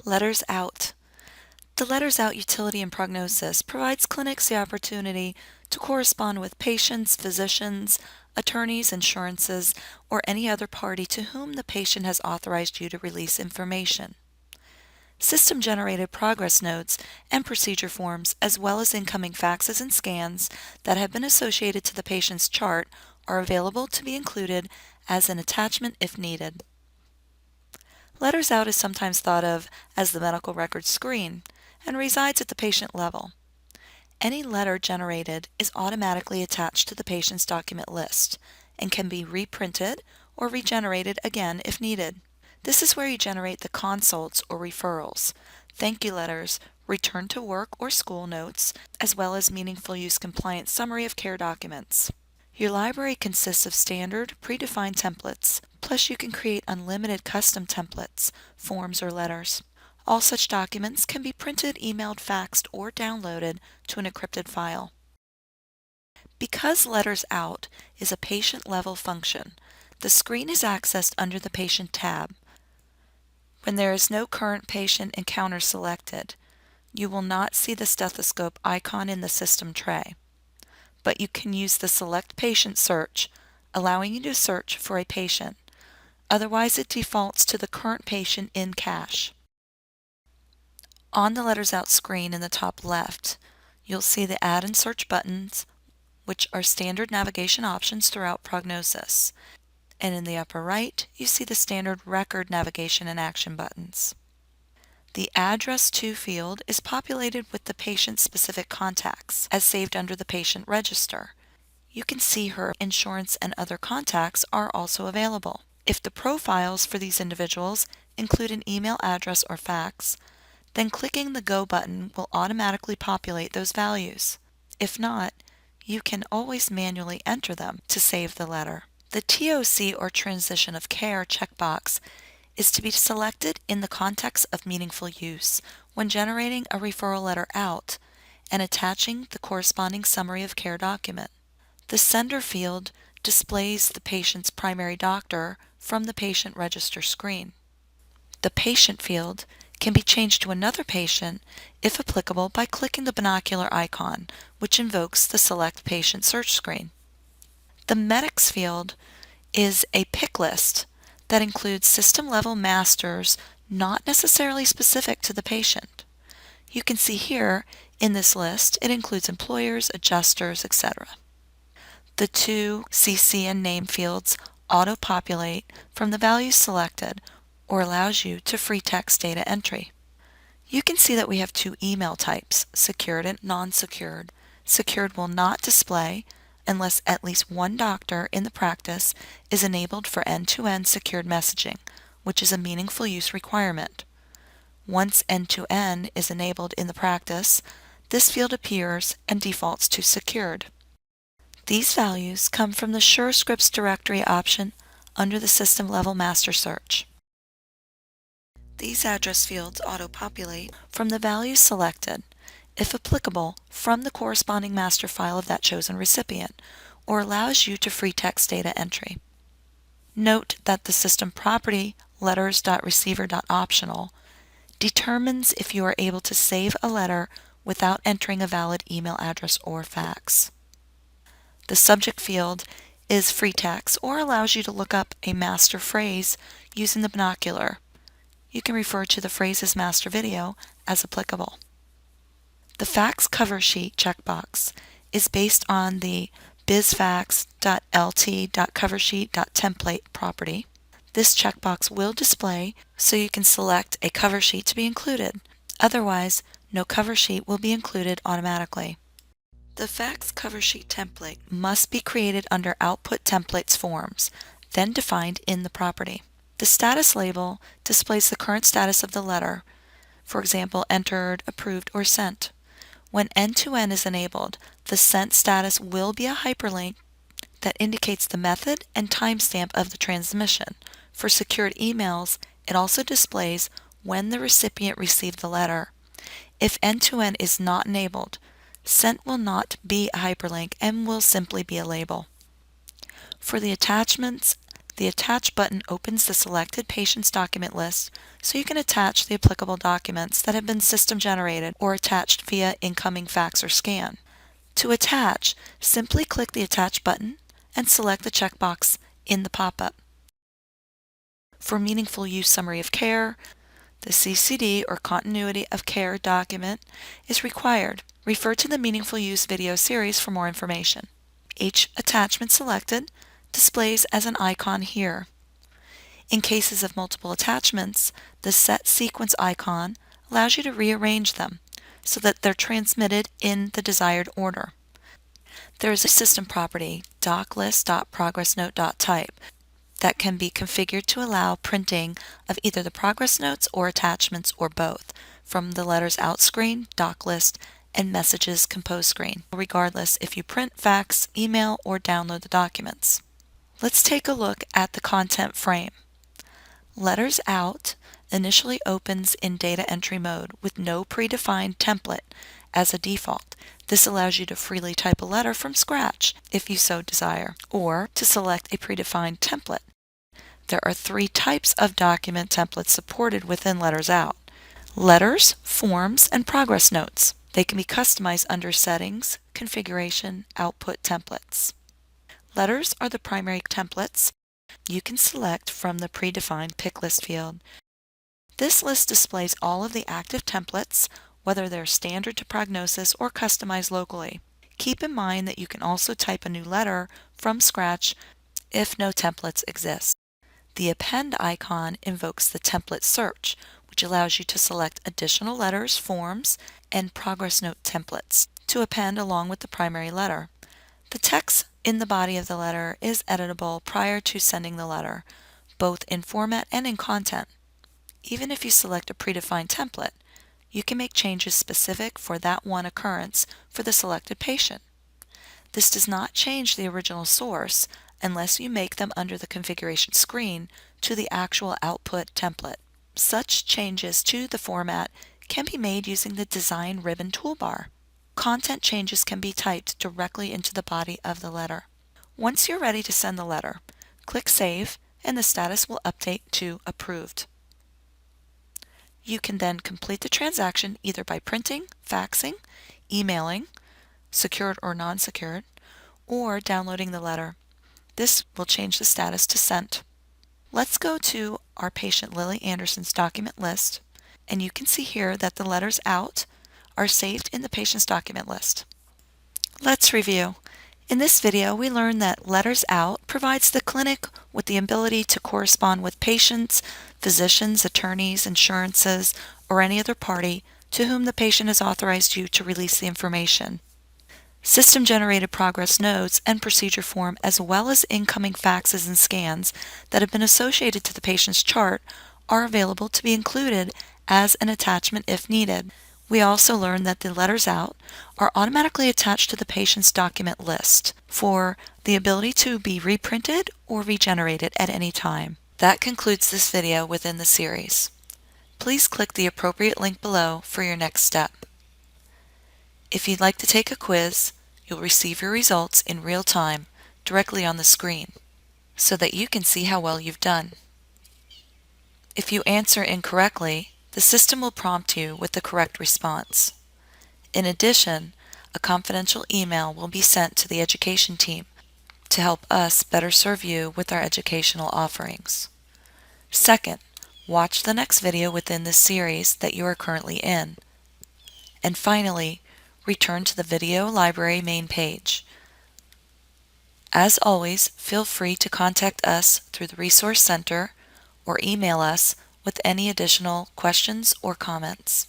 Letters out. The Letters Out utility in prognosis provides clinics the opportunity to correspond with patients, physicians, attorneys, insurances, or any other party to whom the patient has authorized you to release information. System-generated progress notes and procedure forms, as well as incoming faxes and scans that have been associated to the patient's chart, are available to be included as an attachment if needed. Letters Out is sometimes thought of as the medical record screen and resides at the patient level. Any letter generated is automatically attached to the patient's document list and can be reprinted or regenerated again if needed. This is where you generate the consults or referrals, thank you letters, return to work or school notes, as well as meaningful use compliant summary of care documents. Your library consists of standard, predefined templates, plus you can create unlimited custom templates, forms, or letters. All such documents can be printed, emailed, faxed, or downloaded to an encrypted file. Because Letters Out is a patient-level function, the screen is accessed under the Patient tab. When there is no current patient encounter selected, you will not see the stethoscope icon in the system tray, but you can use the Select Patient search, allowing you to search for a patient. Otherwise, it defaults to the current patient in cache. On the Letters Out screen in the top left, you'll see the Add and Search buttons, which are standard navigation options throughout prognosis. And in the upper right, you see the standard record navigation and action buttons. The Address To field is populated with the patient's specific contacts, as saved under the patient register. You can see her insurance and other contacts are also available. If the profiles for these individuals include an email address or fax, then clicking the Go button will automatically populate those values. If not, you can always manually enter them to save the letter. The TOC or Transition of Care checkbox is to be selected in the context of meaningful use when generating a referral letter out and attaching the corresponding summary of care document. The Sender field displays the patient's primary doctor from the patient register screen. The Patient field can be changed to another patient, if applicable, by clicking the binocular icon, which invokes the Select Patient search screen. The Medics field is a pick list that includes system-level masters not necessarily specific to the patient. You can see here in this list it includes employers, adjusters, etc. The two CC and name fields auto-populate from the values selected or allows you to free text data entry. You can see that we have two email types, secured and non-secured. Secured will not display unless at least one doctor in the practice is enabled for end-to-end secured messaging, which is a meaningful use requirement. Once end-to-end is enabled in the practice, this field appears and defaults to secured. These values come from the SureScripts directory option under the system-level master search. These address fields auto-populate from the values selected, if applicable, from the corresponding master file of that chosen recipient, or allows you to free text data entry. Note that the system property letters.receiver.optional determines if you are able to save a letter without entering a valid email address or fax. The subject field is free text or allows you to look up a master phrase using the binocular. You can refer to the phrase's master video as applicable. The fax cover sheet checkbox is based on the bizfax.lt.coversheet.template property. This checkbox will display so you can select a cover sheet to be included. Otherwise, no cover sheet will be included automatically. The fax cover sheet template must be created under Output Templates forms, then defined in the property. The status label displays the current status of the letter, for example, entered, approved, or sent. When end-to-end is enabled, the sent status will be a hyperlink that indicates the method and timestamp of the transmission. For secured emails, it also displays when the recipient received the letter. If end-to-end is not enabled, sent will not be a hyperlink and will simply be a label. For the attachments, The Attach button opens the selected patient's document list so you can attach the applicable documents that have been system generated or attached via incoming fax or scan. To attach, simply click the Attach button and select the checkbox in the pop-up. For Meaningful Use Summary of Care, the CCD or Continuity of Care document is required. Refer to the Meaningful Use video series for more information. Each attachment selected displays as an icon here. In cases of multiple attachments, the Set Sequence icon allows you to rearrange them so that they're transmitted in the desired order. There is a system property, doclist.progressnote.type, that can be configured to allow printing of either the progress notes or attachments or both from the Letters Out screen, doclist, and Messages Compose screen, regardless if you print, fax, email, or download the documents. Let's take a look at the content frame. Letters Out initially opens in data entry mode with no predefined template as a default. This allows you to freely type a letter from scratch if you so desire, or to select a predefined template. There are 3 types of document templates supported within Letters Out: letters, forms, and progress notes. They can be customized under Settings, Configuration, Output Templates. Letters are the primary templates. You can select from the predefined pick list field. This list displays all of the active templates, whether they're standard to Prognosis or customized locally. Keep in mind that you can also type a new letter from scratch if no templates exist. The Append icon invokes the template search, which allows you to select additional letters, forms, and progress note templates to append along with the primary letter. The text in the body of the letter is editable prior to sending the letter, both in format and in content. Even if you select a predefined template, you can make changes specific for that one occurrence for the selected patient. This does not change the original source unless you make them under the configuration screen to the actual output template. Such changes to the format can be made using the Design ribbon toolbar. Content changes can be typed directly into the body of the letter. Once you're ready to send the letter, click Save and the status will update to Approved. You can then complete the transaction either by printing, faxing, emailing, secured or non-secured, or downloading the letter. This will change the status to Sent. Let's go to our patient Lily Anderson's document list, and you can see here that the Letters Out are saved in the patient's document list. Let's review. In this video, we learned that Letters Out provides the clinic with the ability to correspond with patients, physicians, attorneys, insurances, or any other party to whom the patient has authorized you to release the information. System-generated progress notes and procedure form, as well as incoming faxes and scans that have been associated to the patient's chart, are available to be included as an attachment if needed. We also learned that the Letters Out are automatically attached to the patient's document list for the ability to be reprinted or regenerated at any time. That concludes this video within the series. Please click the appropriate link below for your next step. If you'd like to take a quiz, you'll receive your results in real time directly on the screen so that you can see how well you've done. If you answer incorrectly, the system will prompt you with the correct response. In addition, a confidential email will be sent to the education team to help us better serve you with our educational offerings. Second, watch the next video within this series that you are currently in. And finally, return to the video library main page. As always, feel free to contact us through the Resource Center or email us with any additional questions or comments.